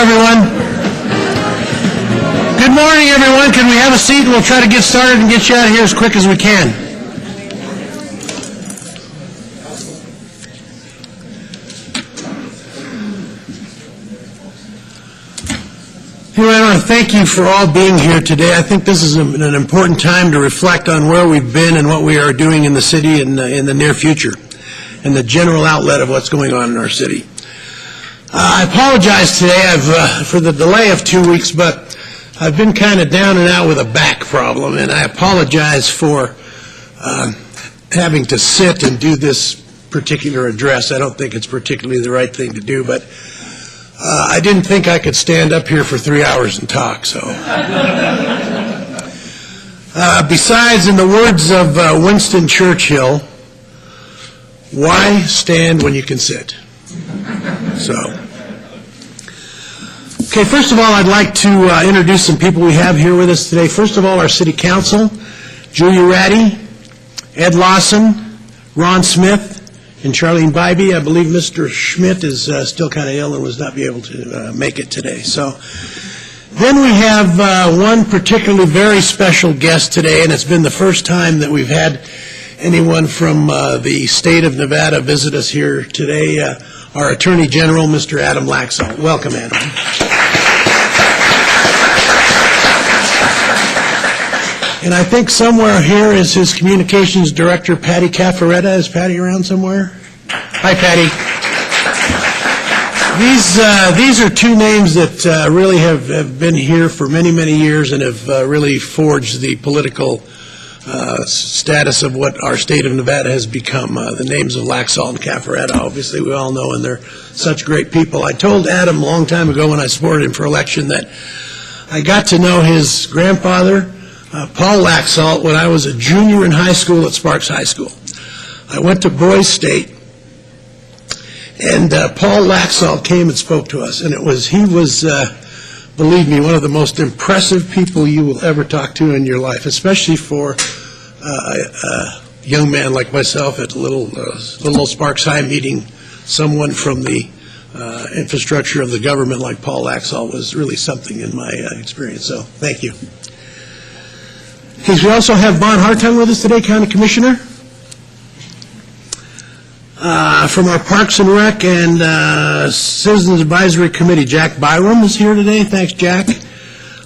everyone. Good morning, everyone. Can we have a seat? We'll try to get started and get you out of here as quick as we can. Anyway, I want to thank you for all being here today. I think this is an important time to reflect on where we've been and what we are doing in the city in the near future, and the general outlet of what's going on in our city. I apologize today for the delay of 2 weeks, but I've been kind of down and out with a back problem, and I apologize for having to sit and do this particular address. I don't think it's particularly the right thing to do, but I didn't think I could stand up here for 3 hours and talk, so. Besides, in the words of Winston Churchill, why stand when you can sit? So, okay, first of all, I'd like to introduce some people we have here with us today. First of all, our City Council, Julia Ratty, Ed Lawson, Ron Smith, and Charlene Bybee. I believe Mr. Schmidt is still kind of ill and was not be able to make it today. So, then we have one particularly very special guest today, and it's been the first time that we've had anyone from the state of Nevada visit us here today. Our Attorney General, Mr. Adam Laxalt. Welcome, Adam. And I think somewhere here is his Communications Director, Patty Caffaretta. Is Patty around somewhere? Hi, Patty. These are two names that really have been here for many, many years and have really forged the political status of what our state of Nevada has become. The names of Laxalt and Caffaretta, obviously we all know, and they're such great people. I told Adam a long time ago when I supported him for election that I got to know his grandfather, Paul Laxalt, when I was a junior in high school at Sparks High School. I went to Boys State, and Paul Laxalt came and spoke to us, and he was, believe me, one of the most impressive people you will ever talk to in your life, especially for a young man like myself at a little Sparks High meeting. Someone from the infrastructure of the government like Paul Laxalt was really something in my experience, so thank you. Okay, we also have Bon Hartung with us today, County Commissioner. From our Parks and Rec and Citizens Advisory Committee, Jack Byram is here today. Thanks, Jack.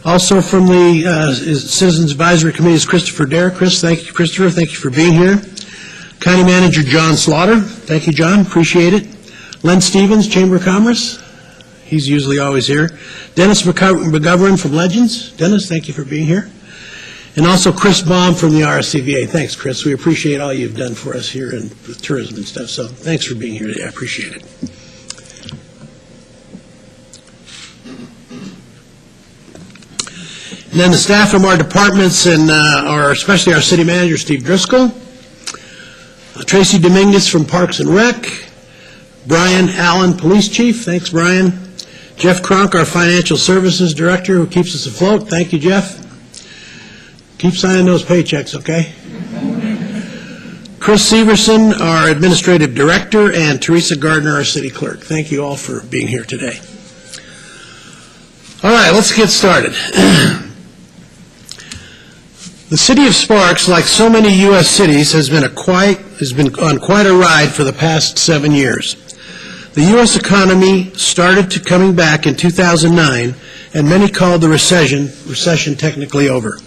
Also from the Citizens Advisory Committee is Christopher Dare. Chris, thank you, Christopher. Thank you for being here. County Manager John Slaughter. Thank you, John. Appreciate it. Len Stevens, Chamber of Commerce. He's usually always here. Dennis McGovern from Legends. Dennis, thank you for being here. And also Chris Baum from the RSCVA. Thanks, Chris. We appreciate all you've done for us here and with tourism and stuff. So thanks for being here today. I appreciate it. And then the staff from our departments and especially our city manager, Steve Driscoll. Tracy Dominguez from Parks and Rec. Brian Allen, Police Chief. Thanks, Brian. Jeff Kronk, our Financial Services Director, who keeps us afloat. Thank you, Jeff. Keep signing those paychecks, okay? Chris Severson, our Administrative Director, and Teresa Gardner, our City Clerk. Thank you all for being here today. All right, let's get started. The city of Sparks, like so many U.S. cities, has been on quite a ride for the past 7 years. The U.S. economy started to coming back in 2009, and many called the recession technically over.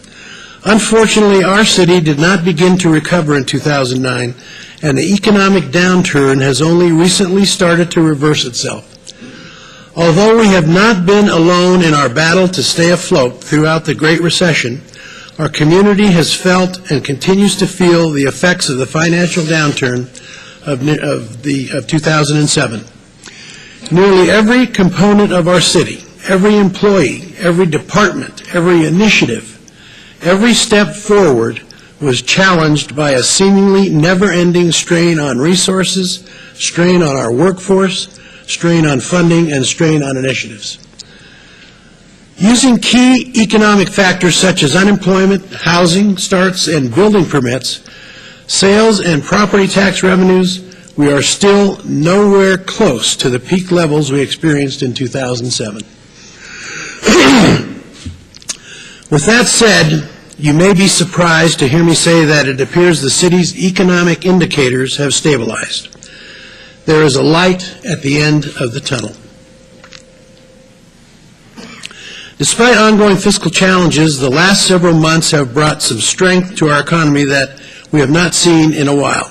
Unfortunately, our city did not begin to recover in 2009, and the economic downturn has only recently started to reverse itself. Although we have not been alone in our battle to stay afloat throughout the Great Recession, our community has felt and continues to feel the effects of the financial downturn of 2007. Nearly every component of our city, every employee, every department, every initiative, every step forward was challenged by a seemingly never-ending strain on resources, strain on our workforce, strain on funding, and strain on initiatives. Using key economic factors such as unemployment, housing starts, and building permits, sales and property tax revenues, we are still nowhere close to the peak levels we experienced in 2007. With that said, you may be surprised to hear me say that it appears the city's economic indicators have stabilized. There is a light at the end of the tunnel. Despite ongoing fiscal challenges, the last several months have brought some strength to our economy that we have not seen in a while.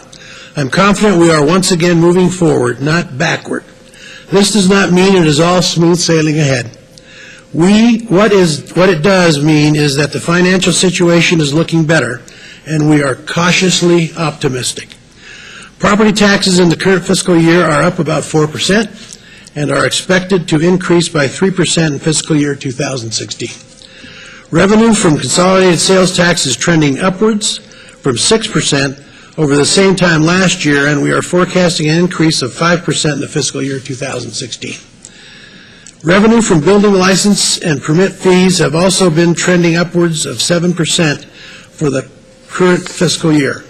I'm confident we are once again moving forward, not backward. This does not mean it is all smooth sailing ahead. What it does mean is that the financial situation is looking better, and we are cautiously optimistic. Property taxes in the current fiscal year are up about 4% and are expected to increase by 3% in fiscal year 2016. Revenue from consolidated sales tax is trending upwards from 6% over the same time last year, and we are forecasting an increase of 5% in the fiscal year 2016. Revenue from building license and permit fees have also been trending upwards of 7% for the current fiscal year.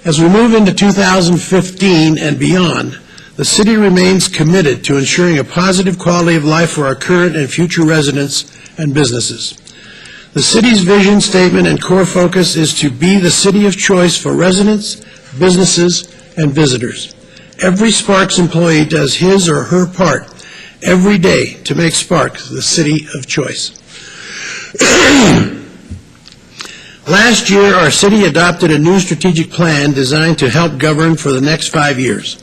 As we move into 2015 and beyond, the city remains committed to ensuring a positive quality of life for our current and future residents and businesses. The city's vision statement and core focus is to be the city of choice for residents, businesses, and visitors. Every Sparks employee does his or her part every day to make Sparks the city of choice. Last year, our city adopted a new strategic plan designed to help govern for the next 5 years.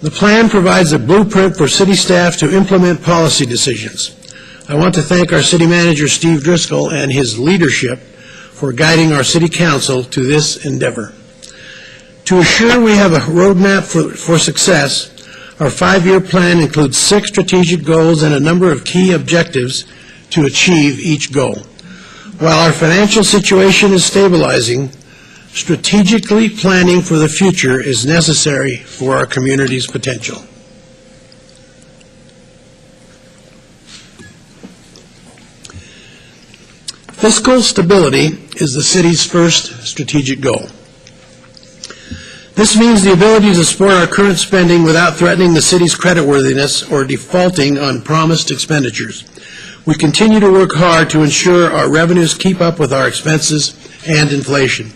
The plan provides a blueprint for city staff to implement policy decisions. I want to thank our city manager, Steve Driscoll, and his leadership for guiding our city council to this endeavor. To assure we have a roadmap for success, our 5-year plan includes 6 strategic goals and a number of key objectives to achieve each goal. While our financial situation is stabilizing, strategically planning for the future is necessary for our community's potential. Fiscal stability is the city's first strategic goal. This means the ability to support our current spending without threatening the city's creditworthiness or defaulting on promised expenditures. We continue to work hard to ensure our revenues keep up with our expenses and inflation.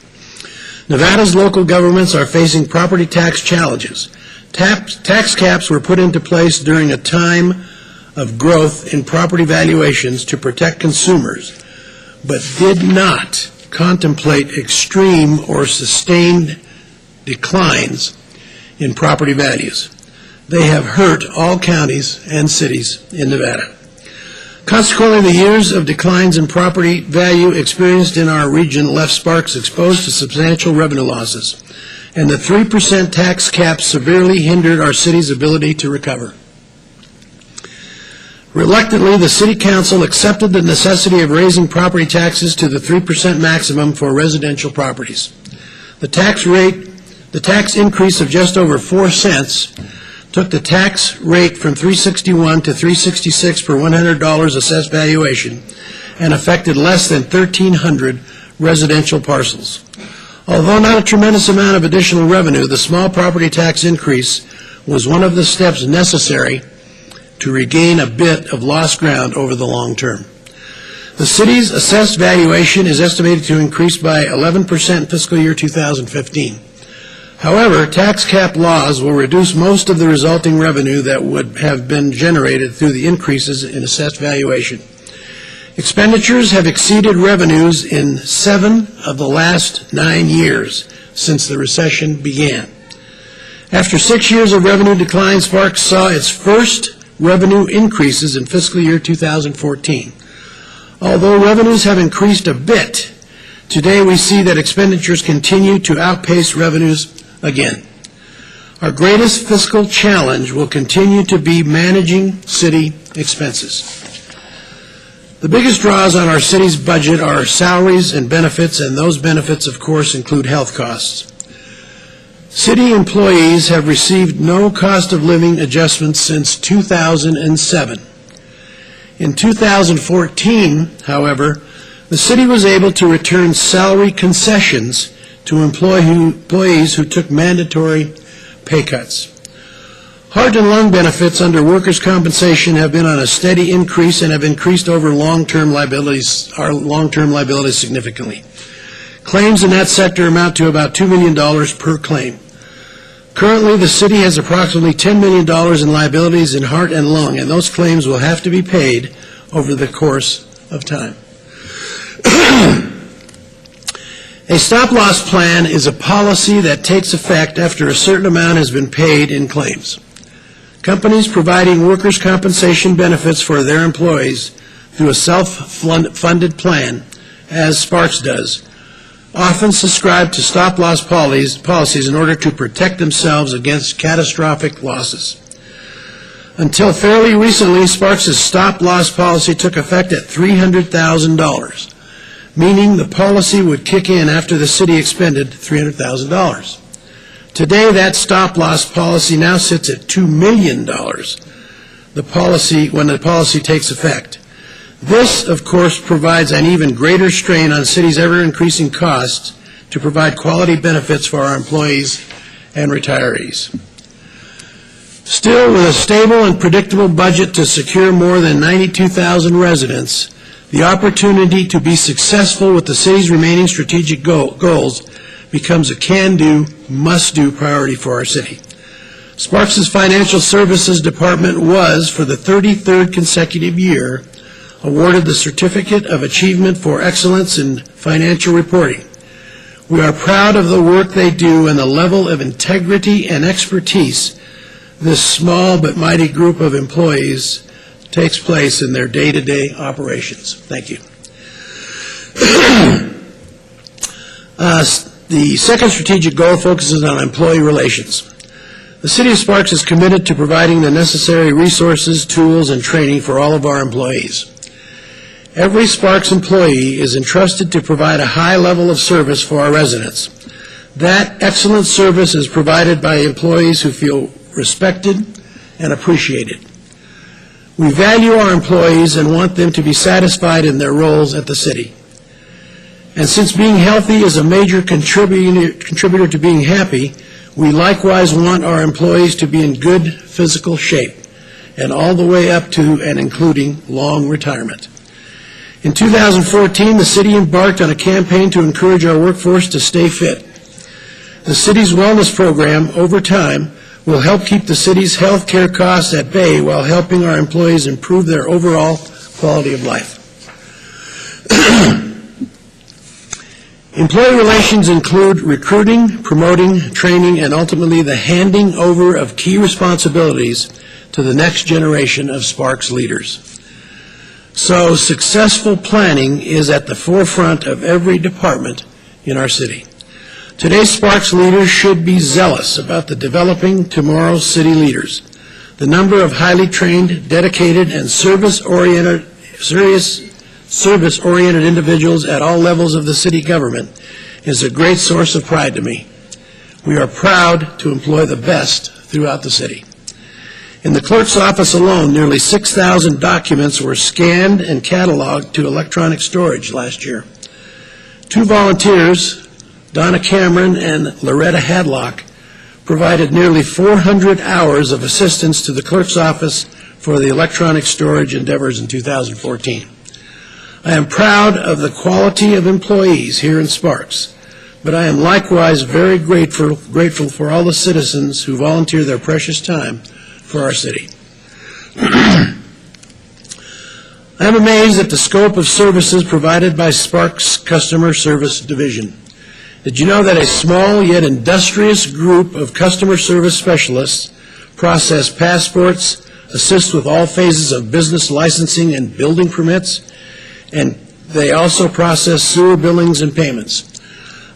Nevada's local governments are facing property tax challenges. Tax caps were put into place during a time of growth in property valuations to protect consumers, but did not contemplate extreme or sustained declines in property values. They have hurt all counties and cities in Nevada. Consequently, the years of declines in property value experienced in our region left Sparks exposed to substantial revenue losses, and the 3% tax cap severely hindered our city's ability to recover. Reluctantly, the City Council accepted the necessity of raising property taxes to the 3% maximum for residential properties. The tax increase of just over 4 cents took the tax rate from $361 to $366 per $100 assessed valuation and affected less than 1,300 residential parcels. Although not a tremendous amount of additional revenue, the small property tax increase was one of the steps necessary to regain a bit of lost ground over the long term. The city's assessed valuation is estimated to increase by 11% in fiscal year 2015. However, tax cap laws will reduce most of the resulting revenue that would have been generated through the increases in assessed valuation. Expenditures have exceeded revenues in 7 of the last 9 years since the recession began. After 6 years of revenue decline, Sparks saw its first revenue increases in fiscal year 2014. Although revenues have increased a bit, today we see that expenditures continue to outpace revenues again. Our greatest fiscal challenge will continue to be managing city expenses. The biggest draws on our city's budget are salaries and benefits, and those benefits, of course, include health costs. City employees have received no cost of living adjustments since 2007. In 2014, however, the city was able to return salary concessions to employees who took mandatory pay cuts. Heart and lung benefits under workers' compensation have been on a steady increase and have increased over long-term liabilities significantly. Claims in that sector amount to about $2 million per claim. Currently, the city has approximately $10 million in liabilities in heart and lung, and those claims will have to be paid over the course of time. A stop-loss plan is a policy that takes effect after a certain amount has been paid in claims. Companies providing workers' compensation benefits for their employees through a self-funded plan, as Sparks does, often subscribe to stop-loss policies in order to protect themselves against catastrophic losses. Until fairly recently, Sparks' stop-loss policy took effect at $300,000, meaning the policy would kick in after the city expended $300,000. Today, that stop-loss policy now sits at $2 million when the policy takes effect. This, of course, provides an even greater strain on cities' ever-increasing costs to provide quality benefits for our employees and retirees. Still, with a stable and predictable budget to secure more than 92,000 residents, the opportunity to be successful with the city's remaining strategic goals becomes a can-do, must-do priority for our city. Sparks' Financial Services Department was, for the 33rd consecutive year, awarded the Certificate of Achievement for Excellence in Financial Reporting. We are proud of the work they do and the level of integrity and expertise this small but mighty group of employees takes place in their day-to-day operations. Thank you. The second strategic goal focuses on employee relations. The City of Sparks is committed to providing the necessary resources, tools, and training for all of our employees. Every Sparks employee is entrusted to provide a high level of service for our residents. That excellent service is provided by employees who feel respected and appreciated. We value our employees and want them to be satisfied in their roles at the city. And since being healthy is a major contributor to being happy, we likewise want our employees to be in good physical shape, and all the way up to and including long retirement. In 2014, the city embarked on a campaign to encourage our workforce to stay fit. The city's wellness program, over time, will help keep the city's health care costs at bay while helping our employees improve their overall quality of life. Employee relations include recruiting, promoting, training, and ultimately the handing over of key responsibilities to the next generation of Sparks leaders. So successful planning is at the forefront of every department in our city. Today's Sparks leaders should be zealous about the developing tomorrow's city leaders. The number of highly trained, dedicated, and service-oriented individuals at all levels of the city government is a great source of pride to me. We are proud to employ the best throughout the city. In the clerk's office alone, nearly 6,000 documents were scanned and cataloged to electronic storage last year. 2 volunteers, Donna Cameron and Loretta Hadlock, provided nearly 400 hours of assistance to the clerk's office for the electronic storage endeavors in 2014. I am proud of the quality of employees here in Sparks, but I am likewise very grateful for all the citizens who volunteer their precious time for our city. I am amazed at the scope of services provided by Sparks Customer Service Division. Did you know that a small yet industrious group of customer service specialists process passports, assist with all phases of business licensing and building permits, and they also process sewer billings and payments?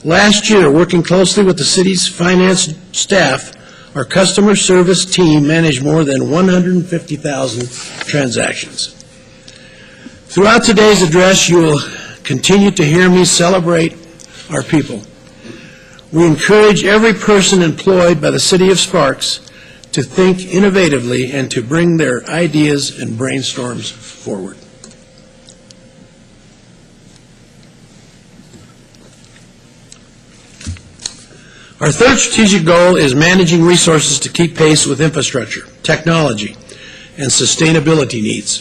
Last year, working closely with the city's finance staff, our customer service team managed more than 150,000 transactions. Throughout today's address, you will continue to hear me celebrate our people. We encourage every person employed by the City of Sparks to think innovatively and to bring their ideas and brainstorms forward. Our third strategic goal is managing resources to keep pace with infrastructure, technology, and sustainability needs.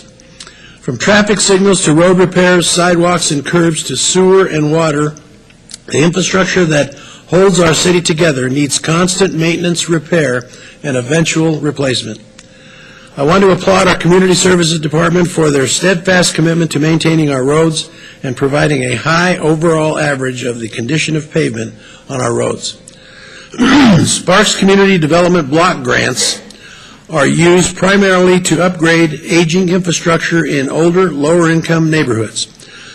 From traffic signals to road repairs, sidewalks and curbs to sewer and water, the infrastructure that holds our city together needs constant maintenance, repair, and eventual replacement. I want to applaud our Community Services Department for their steadfast commitment to maintaining our roads and providing a high overall average of the condition of pavement on our roads. Sparks Community Development Block Grants are used primarily to upgrade aging infrastructure in older, lower-income neighborhoods.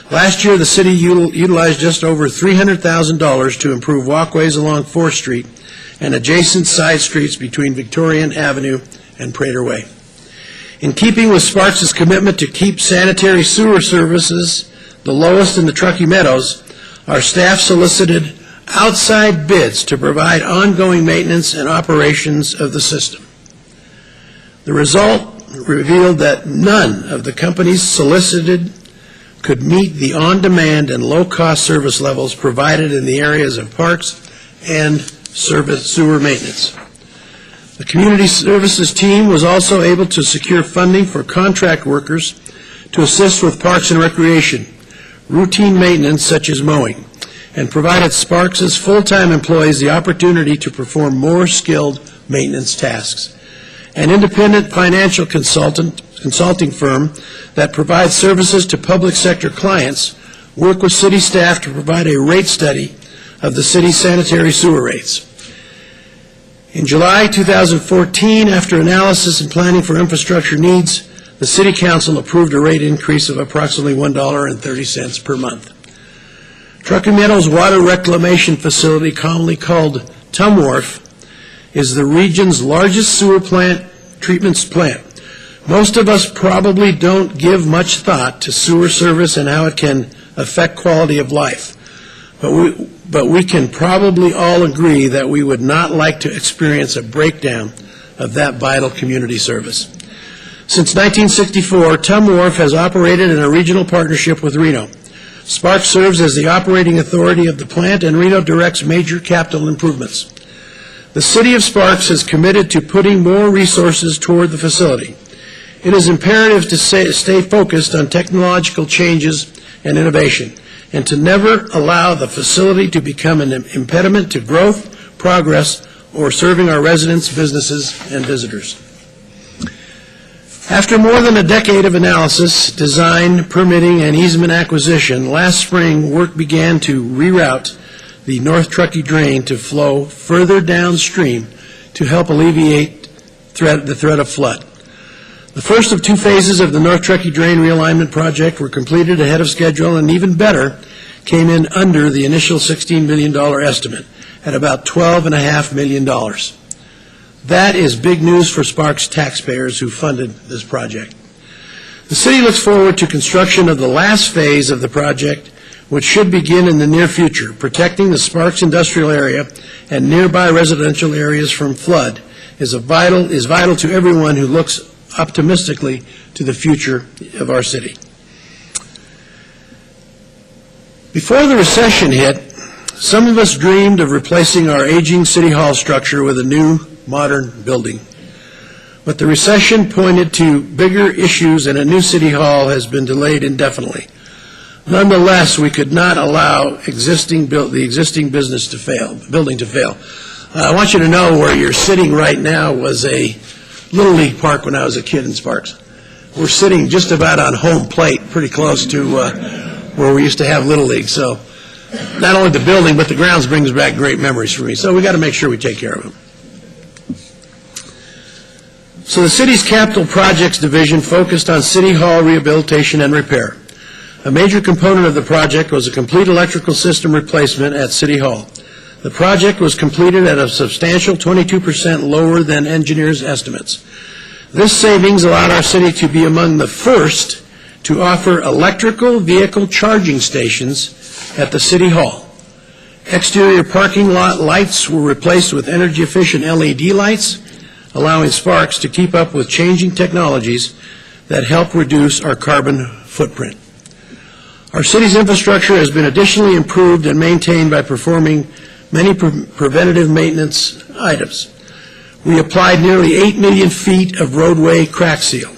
Last year, the city utilized just over $300,000 to improve walkways along 4th Street and adjacent side streets between Victorian Avenue and Prater Way. In keeping with Sparks' commitment to keep sanitary sewer services the lowest in the Truckee Meadows, our staff solicited outside bids to provide ongoing maintenance and operations of the system. The result revealed that none of the companies solicited could meet the on-demand and low-cost service levels provided in the areas of parks and sewer maintenance. The Community Services team was also able to secure funding for contract workers to assist with parks and recreation, routine maintenance such as mowing, and provided Sparks' full-time employees the opportunity to perform more skilled maintenance tasks. An independent financial consulting firm that provides services to public sector clients work with city staff to provide a rate study of the city's sanitary sewer rates. In July 2014, after analysis and planning for infrastructure needs, the City Council approved a rate increase of approximately $1.30 per month. Truckee Meadows Water Reclamation Facility, commonly called Tumwharf, is the region's largest sewer treatment plant. Most of us probably don't give much thought to sewer service and how it can affect quality of life, but we can probably all agree that we would not like to experience a breakdown of that vital community service. Since 1964, Tumwharf has operated in a regional partnership with Reno. Sparks serves as the operating authority of the plant, and Reno directs major capital improvements. The City of Sparks is committed to putting more resources toward the facility. It is imperative to stay focused on technological changes and innovation, and to never allow the facility to become an impediment to growth, progress, or serving our residents, businesses, and visitors. After more than a decade of analysis, design, permitting, and easement acquisition, last spring work began to reroute the North Truckee Drain to flow further downstream to help alleviate the threat of flood. The first of 2 phases of the North Truckee Drain realignment project were completed ahead of schedule, and even better, came in under the initial $16 million estimate at about $12.5 million. That is big news for Sparks taxpayers who funded this project. The city looks forward to construction of the last phase of the project, which should begin in the near future. Protecting the Sparks industrial area and nearby residential areas from flood is vital to everyone who looks optimistically to the future of our city. Before the recession hit, some of us dreamed of replacing our aging City Hall structure with a new, modern building. But the recession pointed to bigger issues, and a new City Hall has been delayed indefinitely. Nonetheless, we could not allow the existing building to fail. I want you to know where you're sitting right now was a Little League park when I was a kid in Sparks. We're sitting just about on home plate, pretty close to where we used to have Little League. So not only the building, but the grounds brings back great memories for me. So we got to make sure we take care of them. So the city's capital projects division focused on City Hall rehabilitation and repair. A major component of the project was a complete electrical system replacement at City Hall. The project was completed at a substantial 22% lower than engineers' estimates. This savings allowed our city to be among the first to offer electrical vehicle charging stations at the City Hall. Exterior parking lot lights were replaced with energy-efficient LED lights, allowing Sparks to keep up with changing technologies that help reduce our carbon footprint. Our city's infrastructure has been additionally improved and maintained by performing many preventative maintenance items. We applied nearly 8 million feet of roadway crack seal.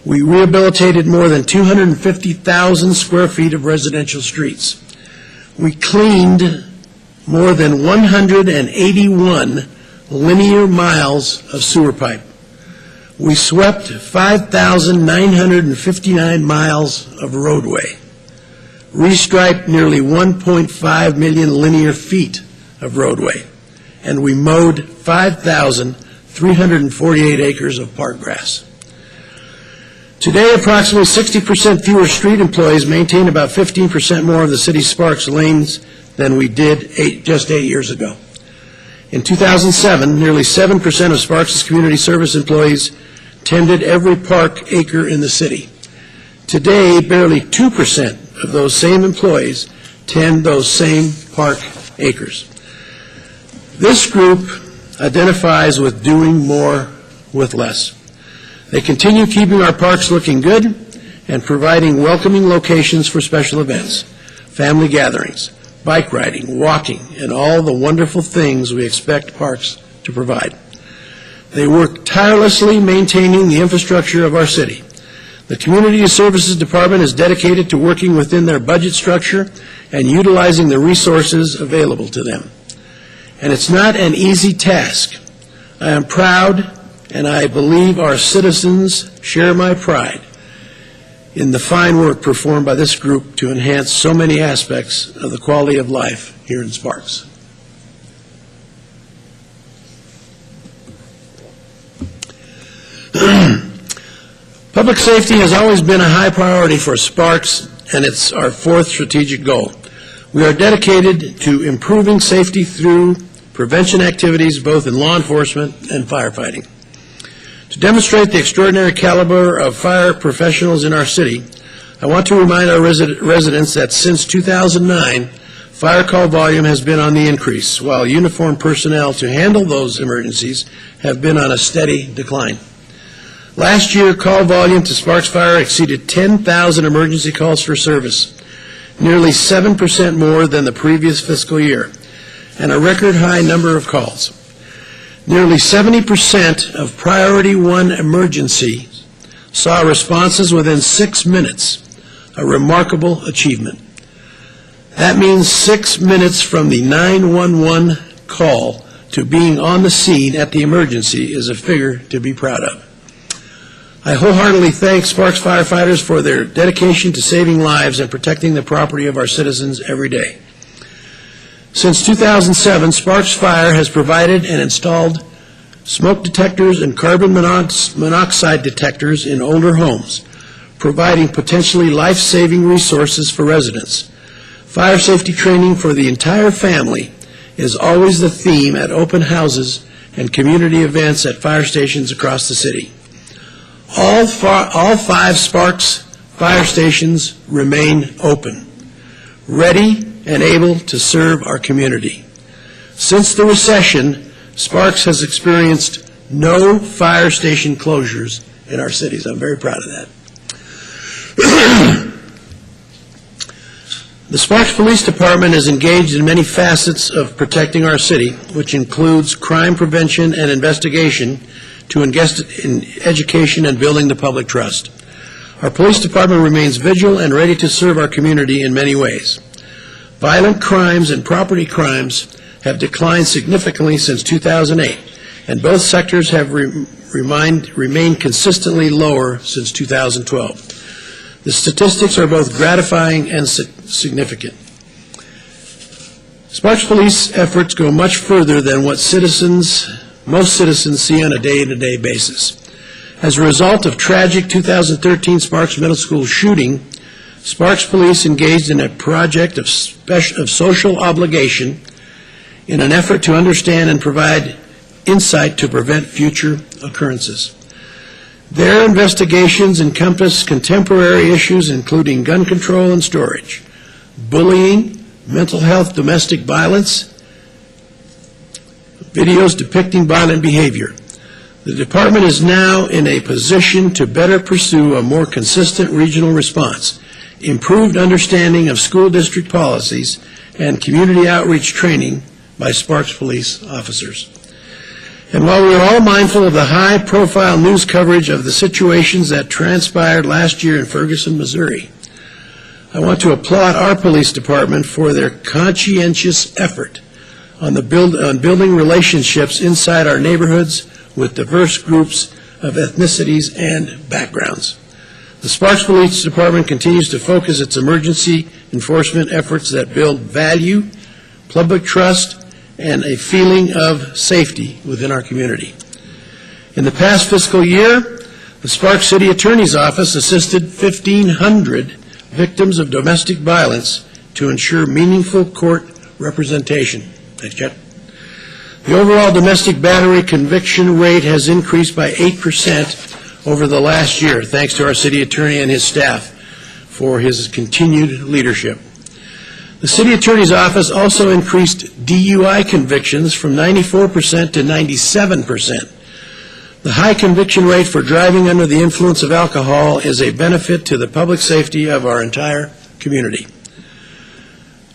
We rehabilitated more than 250,000 square feet of residential streets. We cleaned more than 181 linear miles of sewer pipe. We swept 5,959 miles of roadway, restriped nearly 1.5 million linear feet of roadway, and we mowed 5,348 acres of park grass. Today, approximately 60% fewer street employees maintain about 15% more of the city's Sparks lanes than we did just 8 years ago. In 2007, nearly 7% of Sparks' community service employees tended every park acre in the city. Today, barely 2% of those same employees tend those same park acres. This group identifies with doing more with less. They continue keeping our parks looking good and providing welcoming locations for special events, family gatherings, bike riding, walking, and all the wonderful things we expect parks to provide. They work tirelessly maintaining the infrastructure of our city. The Community Services Department is dedicated to working within their budget structure and utilizing the resources available to them. And it's not an easy task. I am proud, and I believe our citizens share my pride in the fine work performed by this group to enhance so many aspects of the quality of life here in Sparks. Public safety has always been a high priority for Sparks, and it's our fourth strategic goal. We are dedicated to improving safety through prevention activities both in law enforcement and firefighting. To demonstrate the extraordinary caliber of fire professionals in our city, I want to remind our residents that since 2009, fire call volume has been on the increase, while uniformed personnel to handle those emergencies have been on a steady decline. Last year, call volume to Sparks Fire exceeded 10,000 emergency calls for service, nearly 7% more than the previous fiscal year, and a record high number of calls. Nearly 70% of Priority 1 emergencies saw responses within 6 minutes, a remarkable achievement. That means 6 minutes from the 911 call to being on the scene at the emergency is a figure to be proud of. I wholeheartedly thank Sparks firefighters for their dedication to saving lives and protecting the property of our citizens every day. Since 2007, Sparks Fire has provided and installed smoke detectors and carbon monoxide detectors in older homes, providing potentially life-saving resources for residents. Fire safety training for the entire family is always the theme at open houses and community events at fire stations across the city. All 5 Sparks fire stations remain open, ready and able to serve our community. Since the recession, Sparks has experienced no fire station closures in our cities. I'm very proud of that. The Sparks Police Department is engaged in many facets of protecting our city, which includes crime prevention and investigation, to invest in education and building the public trust. Our police department remains vigilant and ready to serve our community in many ways. Violent crimes and property crimes have declined significantly since 2008, and both sectors have remained consistently lower since 2012. The statistics are both gratifying and significant. Sparks Police efforts go much further than what most citizens see on a day-to-day basis. As a result of tragic 2013 Sparks Middle School shooting, Sparks Police engaged in a project of social obligation in an effort to understand and provide insight to prevent future occurrences. Their investigations encompass contemporary issues including gun control and storage, bullying, mental health, domestic violence, videos depicting violent behavior. The department is now in a position to better pursue a more consistent regional response, improved understanding of school district policies, and community outreach training by Sparks police officers. And while we are all mindful of the high-profile news coverage of the situations that transpired last year in Ferguson, Missouri, I want to applaud our police department for their conscientious effort on building relationships inside our neighborhoods with diverse groups of ethnicities and backgrounds. The Sparks Police Department continues to focus its emergency enforcement efforts that build value, public trust, and a feeling of safety within our community. In the past fiscal year, the Sparks City Attorney's Office assisted 1,500 victims of domestic violence to ensure meaningful court representation. Thanks, Chet. The overall domestic battery conviction rate has increased by 8% over the last year, thanks to our city attorney and his staff for his continued leadership. The city attorney's office also increased DUI convictions from 94% to 97%. The high conviction rate for driving under the influence of alcohol is a benefit to the public safety of our entire community.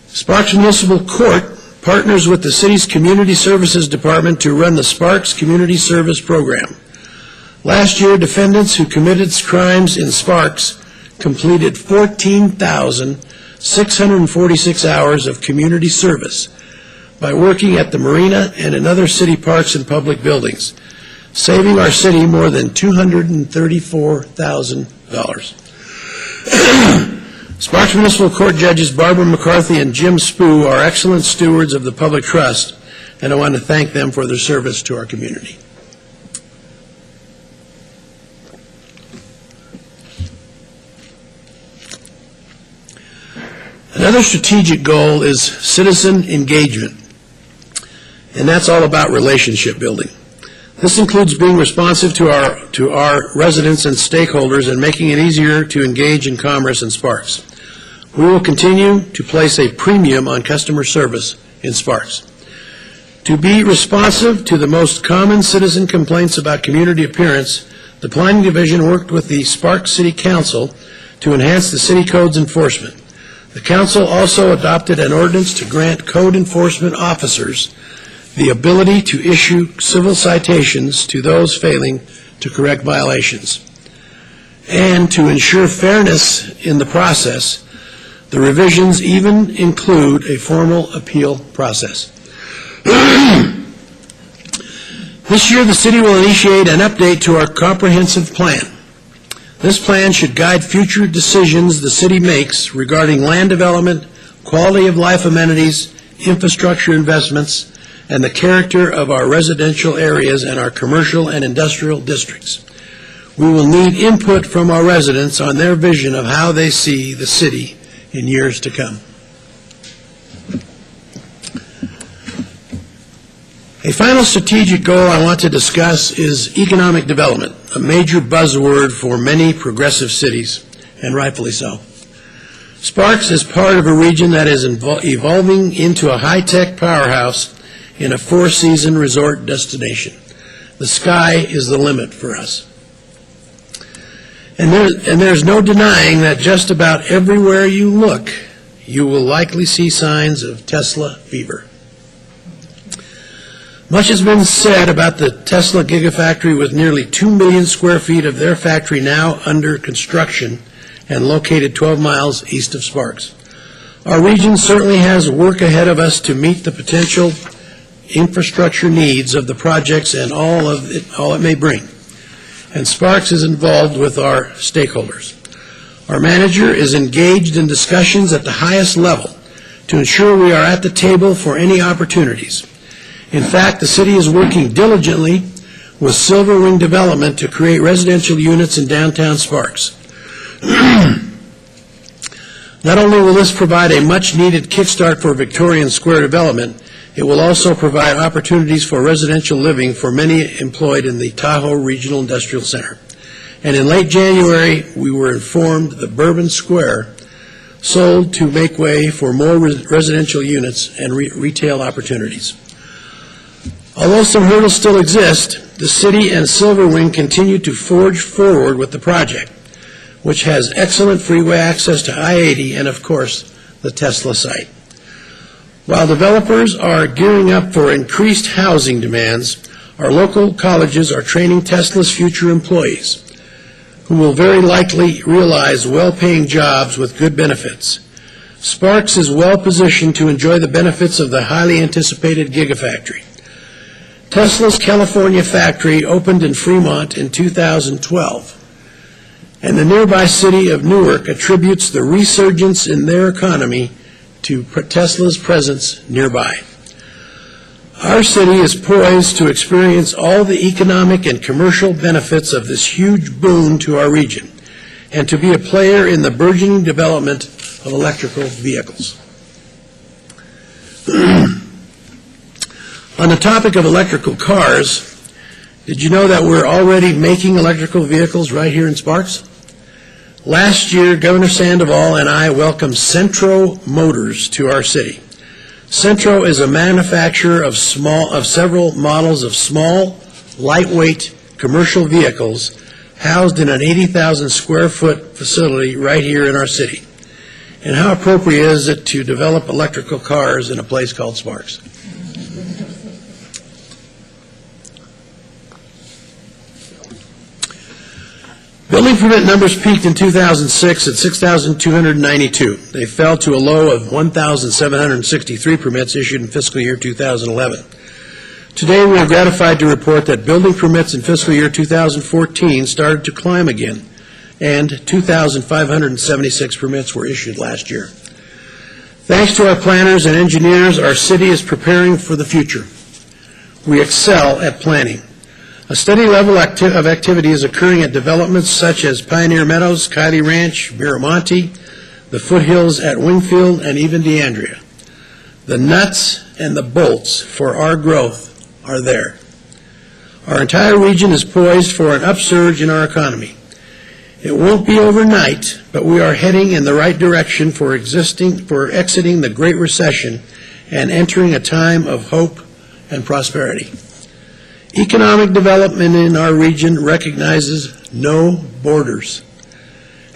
Sparks Municipal Court partners with the city's Community Services Department to run the Sparks Community Service Program. Last year, defendants who committed crimes in Sparks completed 14,646 hours of community service by working at the marina and in other city parks and public buildings, saving our city more than $234,000. Sparks Municipal Court judges Barbara McCarthy and Jim Spoo are excellent stewards of the public trust, and I want to thank them for their service to our community. Another strategic goal is citizen engagement, and that's all about relationship building. This includes being responsive to our residents and stakeholders and making it easier to engage in commerce in Sparks. We will continue to place a premium on customer service in Sparks. To be responsive to the most common citizen complaints about community appearance, the Planning Division worked with the Sparks City Council to enhance the city code's enforcement. The Council also adopted an ordinance to grant code enforcement officers the ability to issue civil citations to those failing to correct violations. And to ensure fairness in the process, the revisions even include a formal appeal process. This year, the city will initiate an update to our comprehensive plan. This plan should guide future decisions the city makes regarding land development, quality of life amenities, infrastructure investments, and the character of our residential areas and our commercial and industrial districts. We will need input from our residents on their vision of how they see the city in years to come. A final strategic goal I want to discuss is economic development, a major buzzword for many progressive cities, and rightfully so. Sparks is part of a region that is evolving into a high-tech powerhouse in a four-season resort destination. The sky is the limit for us. And there's no denying that just about everywhere you look, you will likely see signs of Tesla fever. Much has been said about the Tesla Gigafactory, with nearly 2 million square feet of their factory now under construction and located 12 miles east of Sparks. Our region certainly has work ahead of us to meet the potential infrastructure needs of the projects and all it may bring. And Sparks is involved with our stakeholders. Our manager is engaged in discussions at the highest level to ensure we are at the table for any opportunities. In fact, the city is working diligently with Silver Wing Development to create residential units in downtown Sparks. Not only will this provide a much-needed kickstart for Victorian Square development, it will also provide opportunities for residential living for many employed in the Tahoe Regional Industrial Center. And in late January, we were informed that Bourbon Square sold to make way for more residential units and retail opportunities. Although some hurdles still exist, the city and Silver Wing continue to forge forward with the project, which has excellent freeway access to I-80 and, of course, the Tesla site. While developers are gearing up for increased housing demands, our local colleges are training Tesla's future employees, who will very likely realize well-paying jobs with good benefits. Sparks is well positioned to enjoy the benefits of the highly anticipated Gigafactory. Tesla's California factory opened in Fremont in 2012, and the nearby city of Newark attributes the resurgence in their economy to Tesla's presence nearby. Our city is poised to experience all the economic and commercial benefits of this huge boon to our region, and to be a player in the burgeoning development of electrical vehicles. On the topic of electrical cars, did you know that we're already making electrical vehicles right here in Sparks? Last year, Governor Sandoval and I welcomed Centro Motors to our city. Centro is a manufacturer of several models of small, lightweight commercial vehicles housed in an 80,000 square foot facility right here in our city. And how appropriate is it to develop electrical cars in a place called Sparks? Building permit numbers peaked in 2006 at 6,292. They fell to a low of 1,763 permits issued in fiscal year 2011. Today, we are gratified to report that building permits in fiscal year 2014 started to climb again, and 2,576 permits were issued last year. Thanks to our planners and engineers, our city is preparing for the future. We excel at planning. A steady level of activity is occurring at developments such as Pioneer Meadows, Kylie Ranch, Miramonte, the foothills at Wingfield, and even DeAndrea. The nuts and the bolts for our growth are there. Our entire region is poised for an upsurge in our economy. It won't be overnight, but we are heading in the right direction for exiting the Great Recession and entering a time of hope and prosperity. Economic development in our region recognizes no borders.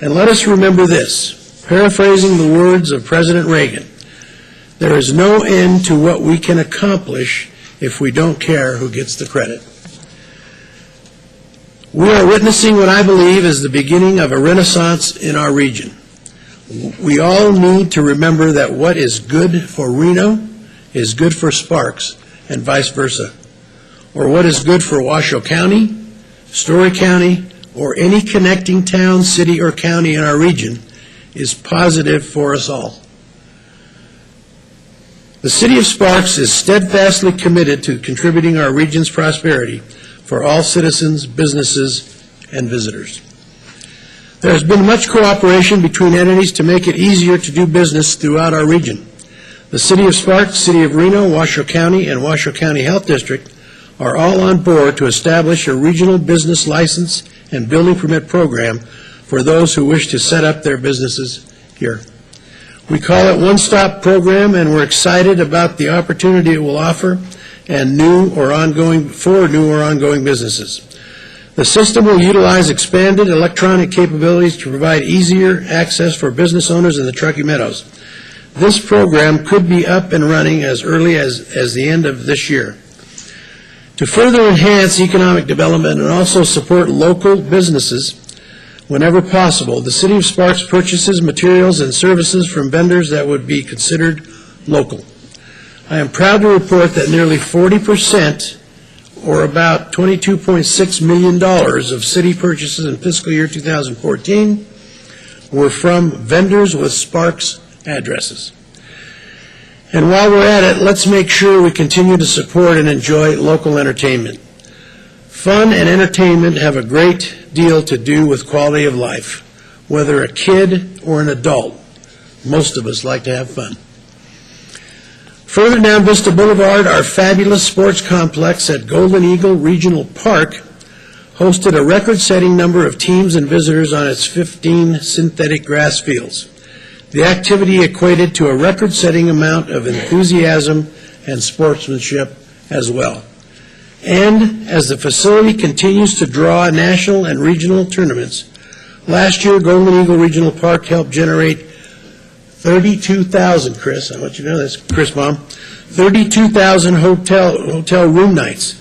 And let us remember this, paraphrasing the words of President Reagan, there is no end to what we can accomplish if we don't care who gets the credit. We are witnessing what I believe is the beginning of a renaissance in our region. We all need to remember that what is good for Reno is good for Sparks, and vice versa. Or what is good for Washoe County, Story County, or any connecting town, city, or county in our region is positive for us all. The City of Sparks is steadfastly committed to contributing our region's prosperity for all citizens, businesses, and visitors. There has been much cooperation between entities to make it easier to do business throughout our region. The City of Sparks, City of Reno, Washoe County, and Washoe County Health District are all on board to establish a regional business license and building permit program for those who wish to set up their businesses here. We call it One-Stop Program, and we're excited about the opportunity it will offer and new or ongoing businesses. The system will utilize expanded electronic capabilities to provide easier access for business owners in the Truckee Meadows. This program could be up and running as early as the end of this year. To further enhance economic development and also support local businesses whenever possible, the City of Sparks purchases materials and services from vendors that would be considered local. I am proud to report that nearly 40%, or about $22.6 million of city purchases in fiscal year 2014, were from vendors with Sparks addresses. And while we're at it, let's make sure we continue to support and enjoy local entertainment. Fun and entertainment have a great deal to do with quality of life, whether a kid or an adult. Most of us like to have fun. Further down Vista Boulevard, our fabulous sports complex at Golden Eagle Regional Park hosted a record-setting number of teams and visitors on its 15 synthetic grass fields. The activity equated to a record-setting amount of enthusiasm and sportsmanship as well. And as the facility continues to draw national and regional tournaments, last year Golden Eagle Regional Park helped generate 32,000, Chris, I want you to know this, Chris, Mom, 32,000 hotel room nights,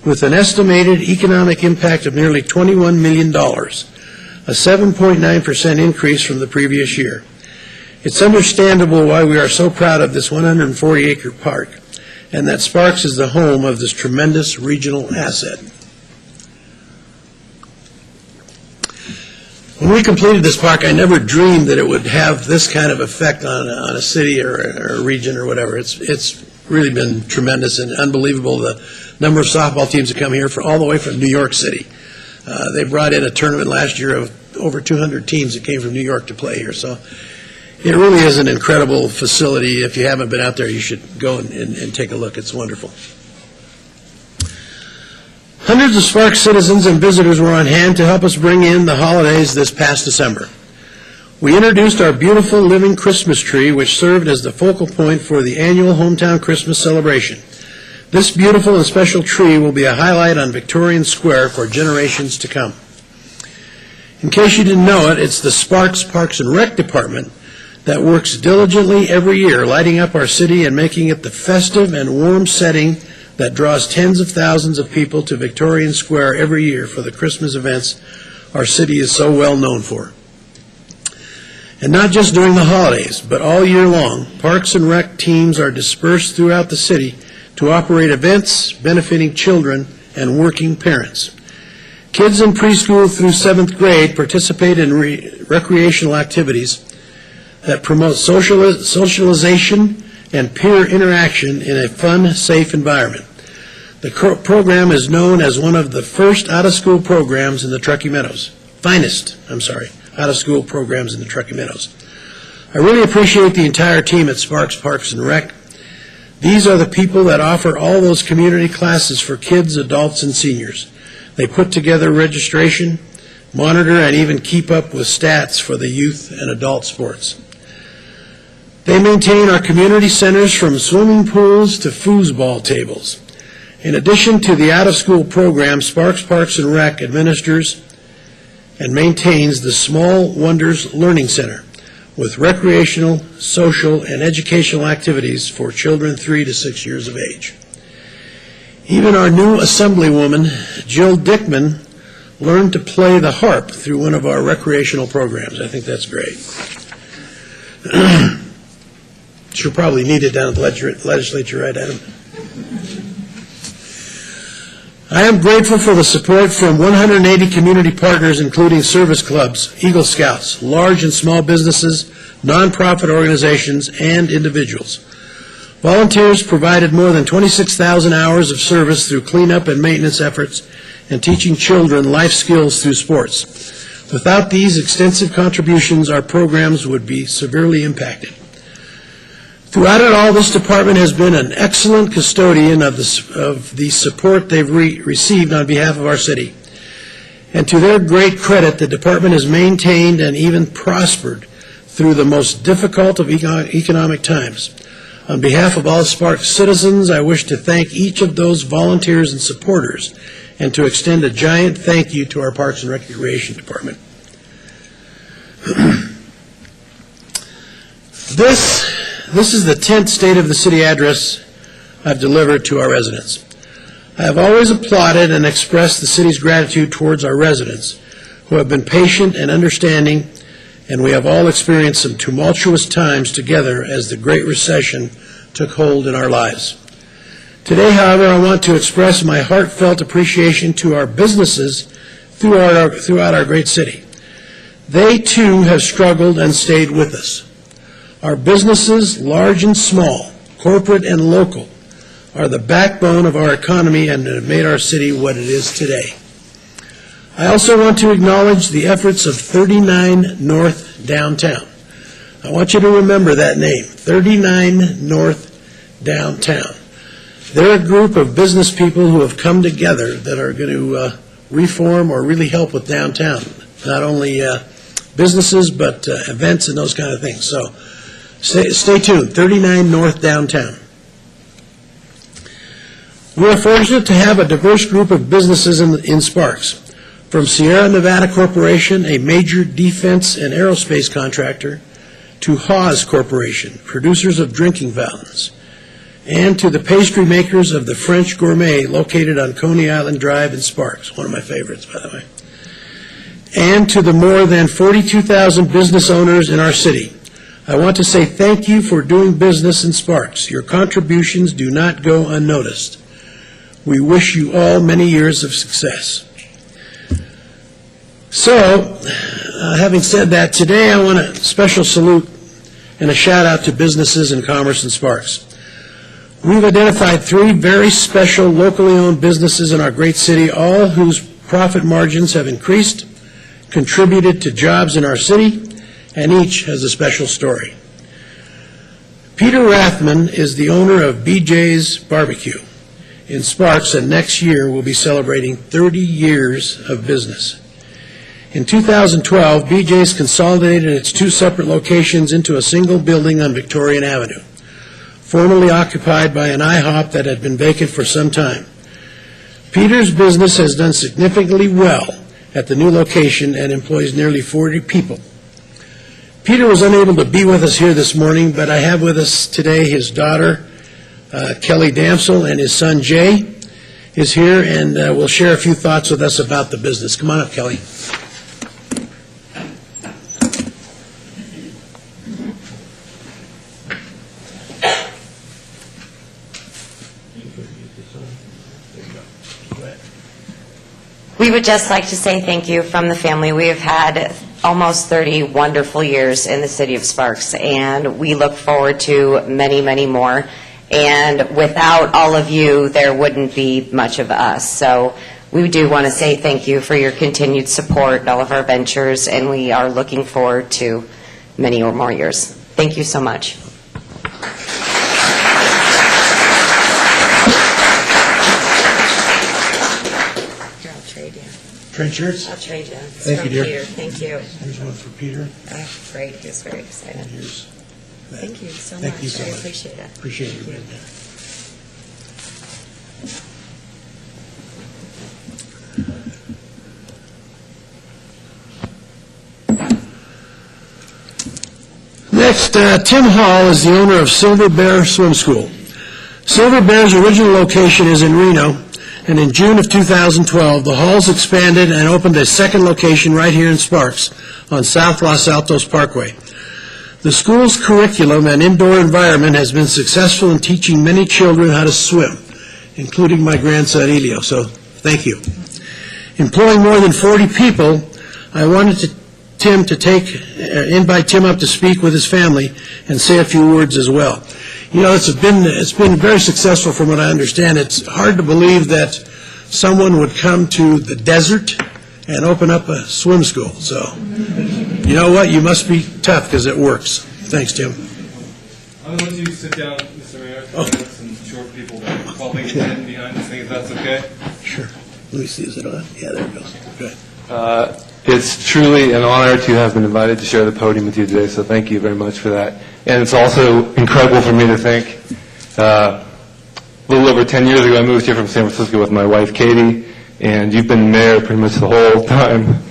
with an estimated economic impact of nearly $21 million, a 7.9% increase from the previous year. It's understandable why we are so proud of this 140-acre park, and that Sparks is the home of this tremendous regional asset. When we completed this park, I never dreamed that it would have this kind of effect on a city or a region or whatever. It's really been tremendous and unbelievable, the number of softball teams that come here all the way from New York City. They brought in a tournament last year of over 200 teams that came from New York to play here. So it really is an incredible facility. If you haven't been out there, you should go and take a look. It's wonderful. Hundreds of Sparks citizens and visitors were on hand to help us bring in the holidays this past December. We introduced our beautiful living Christmas tree, which served as the focal point for the annual Hometown Christmas celebration. This beautiful and special tree will be a highlight on Victorian Square for generations to come. In case you didn't know it, it's the Sparks Parks and Rec Department that works diligently every year, lighting up our city and making it the festive and warm setting that draws tens of thousands of people to Victorian Square every year for the Christmas events our city is so well known for. And not just during the holidays, but all year long, Parks and Rec teams are dispersed throughout the city to operate events benefiting children and working parents. Kids in preschool through 7th grade participate in recreational activities that promote socialization and peer interaction in a fun, safe environment. The program is known as one of the first out-of-school programs in the Truckee Meadows. Out-of-school programs in the Truckee Meadows. I really appreciate the entire team at Sparks Parks and Rec. These are the people that offer all those community classes for kids, adults, and seniors. They put together registration, monitor, and even keep up with stats for the youth and adult sports. They maintain our community centers from swimming pools to foosball tables. In addition to the out-of-school program, Sparks Parks and Rec administers and maintains the Small Wonders Learning Center with recreational, social, and educational activities for children 3 to 6 years of age. Even our new Assemblywoman, Jill Dickman, learned to play the harp through one of our recreational programs. I think that's great. She'll probably need it down at the legislature, right, Adam? I am grateful for the support from 180 community partners, including service clubs, Eagle Scouts, large and small businesses, nonprofit organizations, and individuals. Volunteers provided more than 26,000 hours of service through cleanup and maintenance efforts and teaching children life skills through sports. Without these extensive contributions, our programs would be severely impacted. Throughout it all, this department has been an excellent custodian of the support they've received on behalf of our city. And to their great credit, the department has maintained and even prospered through the most difficult of economic times. On behalf of all Sparks citizens, I wish to thank each of those volunteers and supporters and to extend a giant thank you to our Parks and Recreation Department. This is the 10th State of the City address I've delivered to our residents. I have always applauded and expressed the city's gratitude towards our residents, who have been patient and understanding, and we have all experienced some tumultuous times together as the Great Recession took hold in our lives. Today, however, I want to express my heartfelt appreciation to our businesses throughout our great city. They, too, have struggled and stayed with us. Our businesses, large and small, corporate and local, are the backbone of our economy and have made our city what it is today. I also want to acknowledge the efforts of 39 North Downtown. I want you to remember that name, 39 North Downtown. They're a group of business people who have come together that are going to reform or really help with downtown, not only businesses but events and those kind of things. So stay tuned, 39 North Downtown. We are fortunate to have a diverse group of businesses in Sparks. From Sierra Nevada Corporation, a major defense and aerospace contractor, to Haas Corporation, producers of drinking fountains, and to the pastry makers of the French Gourmet located on Coney Island Drive in Sparks, one of my favorites, by the way, and to the more than 42,000 business owners in our city. I want to say thank you for doing business in Sparks. Your contributions do not go unnoticed. We wish you all many years of success. So, having said that, today I want a special salute and a shout out to businesses and commerce in Sparks. We've identified 3 very special locally owned businesses in our great city, all whose profit margins have increased, contributed to jobs in our city, and each has a special story. Peter Rathman is the owner of BJ's Barbecue in Sparks, and next year will be celebrating 30 years of business. In 2012, BJ's consolidated its 2 separate locations into a single building on Victorian Avenue, formerly occupied by an IHOP that had been vacant for some time. Peter's business has done significantly well at the new location and employs nearly 40 people. Peter was unable to be with us here this morning, but I have with us today his daughter, Kelly Damsel, and his son, Jay, is here and will share a few thoughts with us about the business. Come on up, Kelly. We would just like to say thank you from the family. We have had almost 30 wonderful years in the city of Sparks, and we look forward to many, many more. And without all of you, there wouldn't be much of us. So we do want to say thank you for your continued support in all of our ventures, and we are looking forward to many or more years. Thank you so much. Trade shirts? I'll trade you. Thank you, dear. Peter. Thank you. Here's one for Peter. Great. He was very excited. And here's that. Thank you so Thank much. you so I much. appreciate it. Appreciate you being there. Next, Tim Hall is the owner of Silver Bear Swim School. Silver Bear's original location is in Reno, and in June of 2012, the Halls expanded and opened a second location right here in Sparks on South Los Altos Parkway. The school's curriculum and indoor environment has been successful in teaching many children how to swim, including my grandson Elio, so thank you. Employing more than 40 people, I wanted Tim to invite Tim up to speak with his family and say a few words as well. You know, it's been very successful from what I understand. It's hard to believe that someone would come to the desert and open up a swim school. So, you know what? You must be tough because it works. Thanks, Tim. I'm going to let you sit down, Mr. Mayor. Some short people while they get in behind this thing, if that's okay. Sure. Let me see. Is it on? Yeah, there it goes. Good. It's truly an honor to have been invited to share the podium with you today, so thank you very much for that. And it's also incredible for me to think, a little over 10 years ago, I moved here from San Francisco with my wife, Katie, and you've been mayor pretty much the whole time.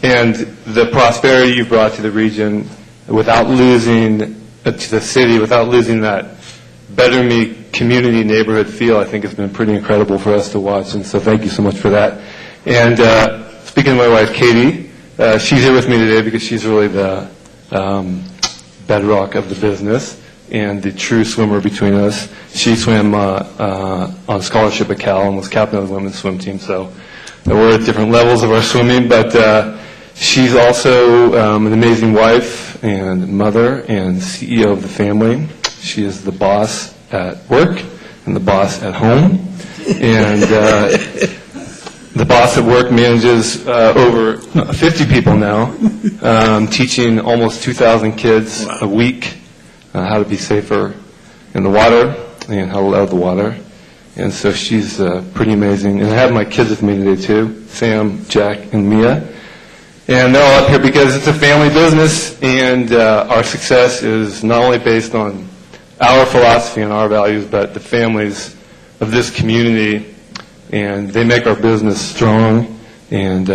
And the prosperity you've brought to the region without losing, to the city, without losing that Better Me community neighborhood feel, I think has been pretty incredible for us to watch, and so thank you so much for that. And speaking of my wife, Katie, she's here with me today because she's really the bedrock of the business and the true swimmer between us. She swam on scholarship at Cal and was captain of the women's swim team, so we're at different levels of our swimming, but she's also an amazing wife and mother and CEO of the family. She is the boss at work and the boss at home, and the boss at work manages over 50 people now, teaching almost 2,000 kids a week how to be safer in the water and how to love the water. And so she's pretty amazing. And I have my kids with me today, too, Sam, Jack, and Mia. And they're all up here because it's a family business, and our success is not only based on our philosophy and our values, but the families of this community. And they make our business strong, and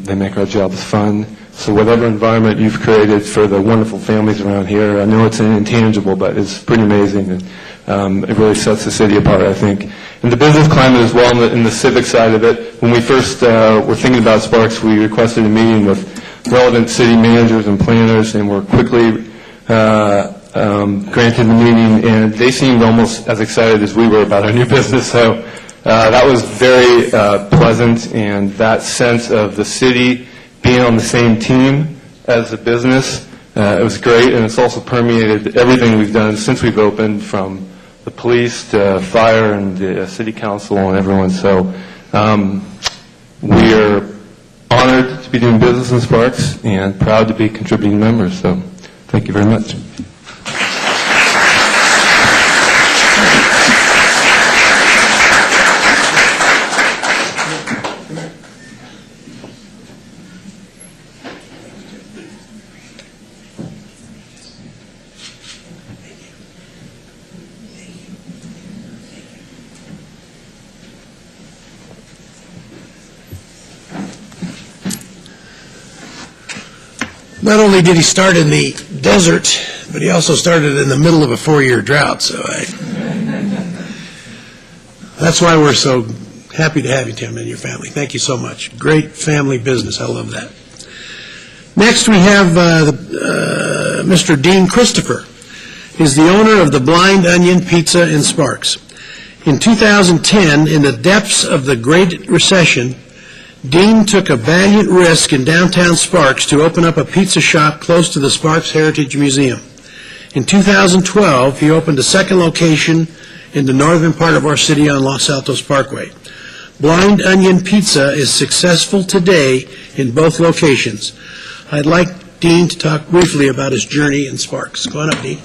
they make our jobs fun. So whatever environment you've created for the wonderful families around here, I know it's an intangible, but it's pretty amazing. And it really sets the city apart, I think. And the business climate as well, in the civic side of it. When we first were thinking about Sparks, we requested a meeting with relevant city managers and planners, and were quickly granted the meeting, and they seemed almost as excited as we were about our new business. So that was very pleasant, and that sense of the city being on the same team as the business, it was great, and it's also permeated everything we've done since we've opened, from the police to fire and the city council and everyone. So we are honored to be doing business in Sparks and proud to be contributing members. So thank you very much. Not only did he start in the desert, but he also started in the middle of a 4-year drought, so that's why we're so happy to have you, Tim, and your family. Thank you so much. Great family business. I love that. Next, we have Mr. Dean Christopher. He's the owner of the Blind Onion Pizza in Sparks. In 2010, in the depths of the Great Recession, Dean took a valiant risk in downtown Sparks to open up a pizza shop close to the Sparks Heritage Museum. In 2012, he opened a second location in the northern part of our city on Los Altos Parkway. Blind Onion Pizza is successful today in both locations. I'd like Dean to talk briefly about his journey in Sparks. Go on up, Dean.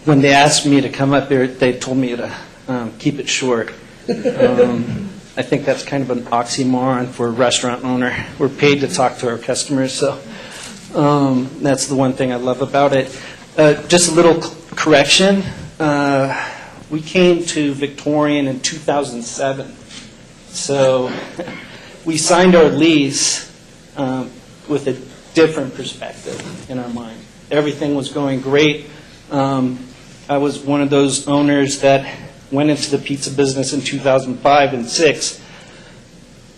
When they asked me to come up here, they told me to keep it short. I think that's kind of an oxymoron for a restaurant owner. We're paid to talk to our customers, so that's the one thing I love about it. Just a little correction. We came to Victorian in 2007, so we signed our lease with a different perspective in our mind. Everything was going great. I was one of those owners that went into the pizza business in 2005 and 6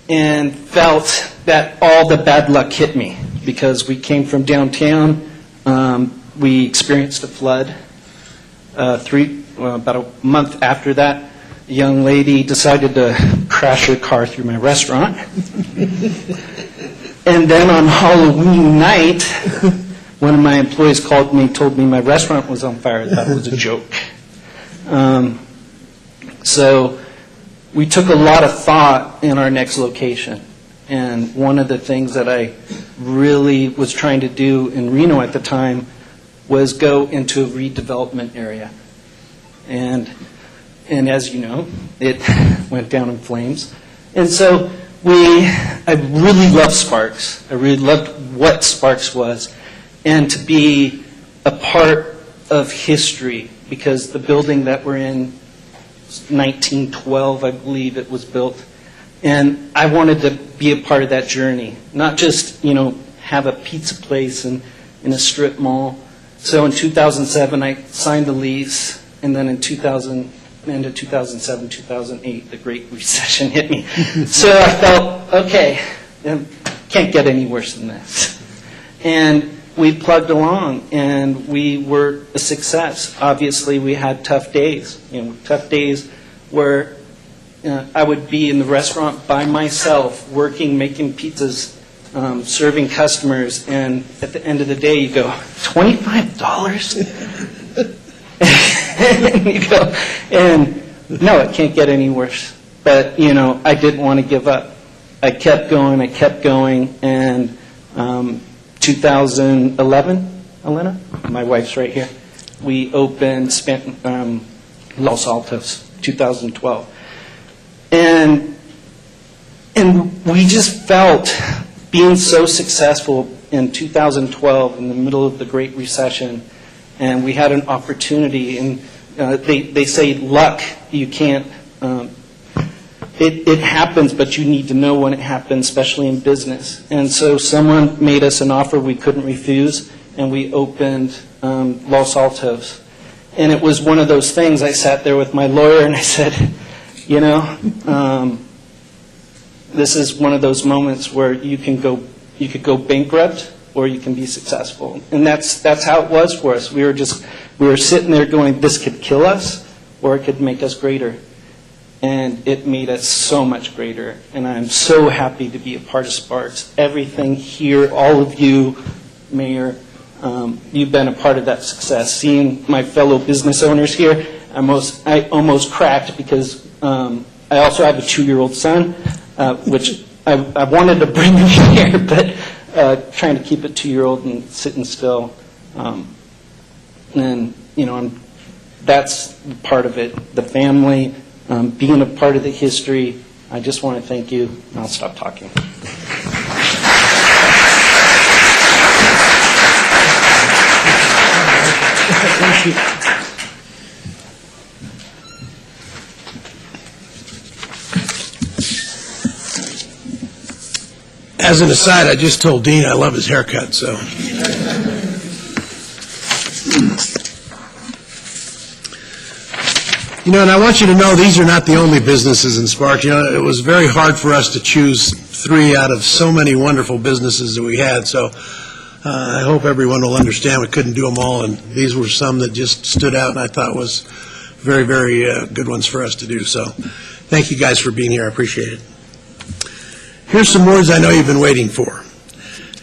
and felt that all the bad luck hit me because we came from downtown. We experienced a flood. About a month after that, a young lady decided to crash her car through my restaurant. And then on Halloween night, one of my employees called me, told me my restaurant was on fire. I thought it was a joke. So we took a lot of thought in our next location. And one of the things that I really was trying to do in Reno at the time was go into a redevelopment area. And as you know, it went down in flames. And so I really loved Sparks. I really loved what Sparks was. And to be a part of history, because the building that we're in, 1912, I believe it was built, and I wanted to be a part of that journey, not just, have a pizza place in a strip mall. So in 2007, I signed the lease, and then in 2007, 2008, the Great Recession hit me. So I felt, okay, can't get any worse than this. And we plugged along, and we were a success. Obviously, we had tough days. Tough days where I would be in the restaurant by myself, working, making pizzas, serving customers, and at the end of the day, you go, $25? And you go, and no, it can't get any worse. But, I didn't want to give up. I kept going, and 2011, Elena, my wife's right here, we opened Los Altos, 2012. And we just felt being so successful in 2012 in the middle of the Great Recession and we had an opportunity, and they say luck, you can't, it happens, but you need to know when it happens, especially in business. And so someone made us an offer we couldn't refuse, and we opened Los Altos. And it was one of those things, I sat there with my lawyer and I said, you know, this is one of those moments where you could go bankrupt or you can be successful. And that's how it was for us. We were sitting there going, this could kill us or it could make us greater. And it made us so much greater. And I'm so happy to be a part of Sparks. Everything here, all of you, Mayor, you've been a part of that success. Seeing my fellow business owners here, I almost cracked because I also have a 2-year-old son, which I wanted to bring him here, but trying to keep a 2-year-old and sitting still. And, you know, that's part of it, the family, being a part of the history. I just want to thank you, and I'll stop talking. Thank you. As an aside, I just told Dean I love his haircut, so. You know, and I want you to know these are not the only businesses in Sparks. You know, it was very hard for us to choose 3 out of so many wonderful businesses that we had, so I hope everyone will understand we couldn't do them all, and these were some that just stood out and I thought was very, very good ones for us to do. So thank you guys for being here. I appreciate it. Here's some words I know you've been waiting for.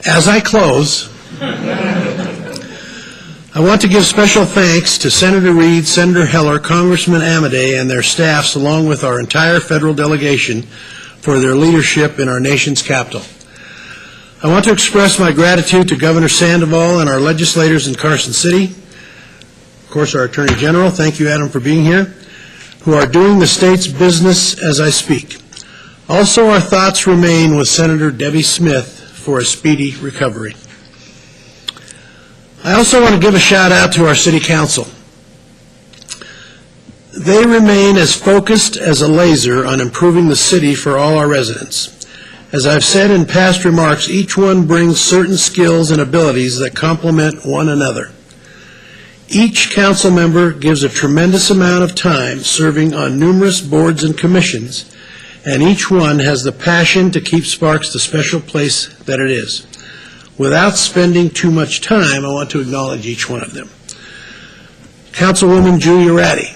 As I close, I want to give special thanks to Senator Reed, Senator Heller, Congressman Amodei, and their staffs, along with our entire federal delegation, for their leadership in our nation's capital. I want to express my gratitude to Governor Sandoval and our legislators in Carson City, of course our Attorney General, thank you Adam for being here, who are doing the state's business as I speak. Also, our thoughts remain with Senator Debbie Smith for a speedy recovery. I also want to give a shout out to our City Council. They remain as focused as a laser on improving the city for all our residents. As I've said in past remarks, each one brings certain skills and abilities that complement one another. Each council member gives a tremendous amount of time serving on numerous boards and commissions, and each one has the passion to keep Sparks the special place that it is. Without spending too much time, I want to acknowledge each one of them. Councilwoman Julia Ratty.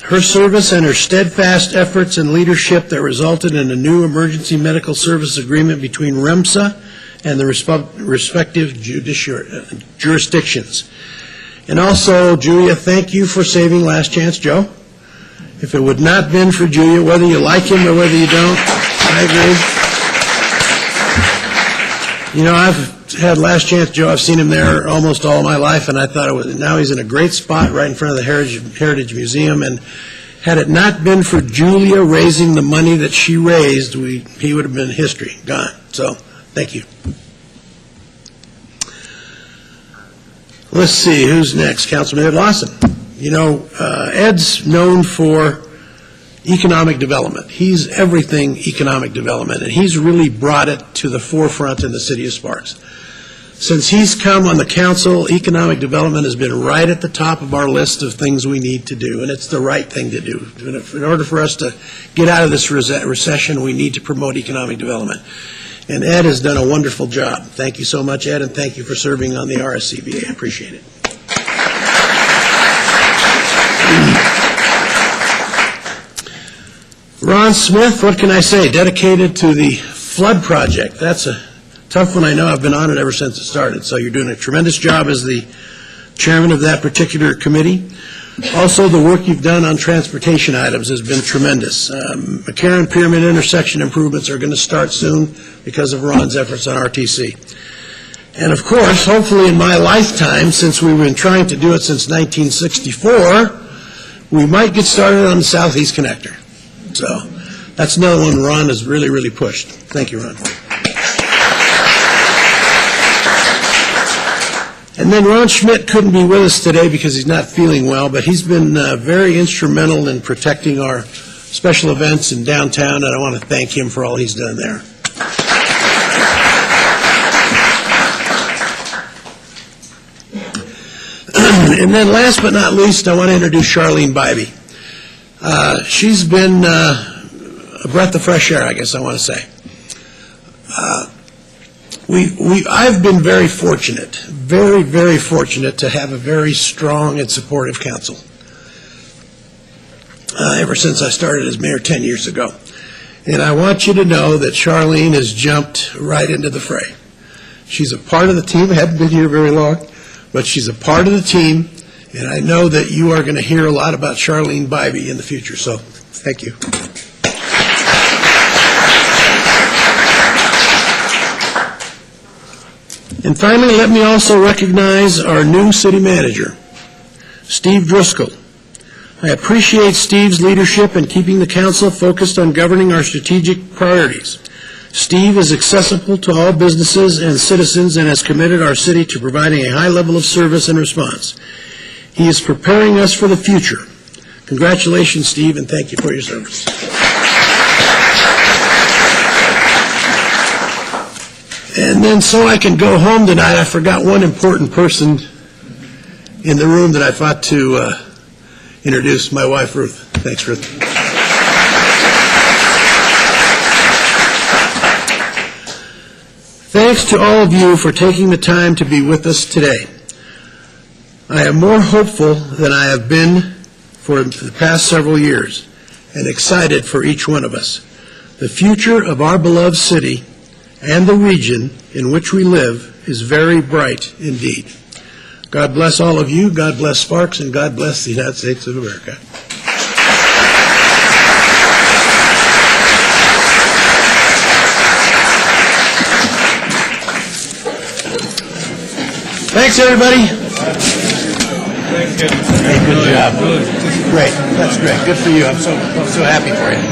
Her service and her steadfast efforts and leadership that resulted in a new emergency medical service agreement between REMSA and the respective jurisdictions. And also, Julia, thank you for saving Last Chance Joe. If it would not have been for Julia, whether you like him or whether you don't, I agree. You know, I've had Last Chance Joe. I've seen him there almost all my life, and I thought now he's in a great spot right in front of the Heritage Museum. And had it not been for Julia raising the money that she raised, he would have been history, gone. So, thank you. Let's see, who's next? Councilman Ed Lawson. You know, Ed's known for economic development. He's everything economic development, and he's really brought it to the forefront in the city of Sparks. Since he's come on the council, economic development has been right at the top of our list of things we need to do, and it's the right thing to do. In order for us to get out of this recession, we need to promote economic development. And Ed has done a wonderful job. Thank you so much, Ed, and thank you for serving on the RSCBA. I appreciate it. Ron Smith, what can I say? Dedicated to the flood project. That's a tough one. I know. I've been on it ever since it started. So you're doing a tremendous job as the chairman of that particular committee. Also, the work you've done on transportation items has been tremendous. McCarran Pyramid intersection improvements are going to start soon because of Ron's efforts on RTC. And of course, hopefully in my lifetime, since we've been trying to do it since 1964, we might get started on the Southeast Connector. So that's another one Ron has really, really pushed. Thank you, Ron. And then Ron Schmidt couldn't be with us today because he's not feeling well, but he's been very instrumental in protecting our special events in downtown, and I want to thank him for all he's done there. And then last but not least, I want to introduce Charlene Bybee. She's been a breath of fresh air, I guess I want to say. I've been very fortunate, very, very fortunate to have a very strong and supportive council ever since I started as mayor 10 years ago. And I want you to know that Charlene has jumped right into the fray. She's a part of the team. I haven't been here very long, but she's a part of the team, and I know that you are going to hear a lot about Charlene Bybee in the future, so thank you. And finally, let me also recognize our new city manager, Steve Driscoll. I appreciate Steve's leadership in keeping the council focused on governing our strategic priorities. Steve is accessible to all businesses and citizens and has committed our city to providing a high level of service and response. He is preparing us for the future. Congratulations, Steve, and thank you for your service. And then so I can go home tonight, I forgot one important person in the room that I thought to introduce, my wife, Ruth. Thanks, Ruth. Thanks to all of you for taking the time to be with us today. I am more hopeful than I have been for the past several years and excited for each one of us. The future of our beloved city and the region in which we live is very bright indeed. God bless all of you, God bless Sparks, and God bless the United States of America. Thanks, everybody. Hey, good job. Great. That's great. Good for you. I'm so happy for you.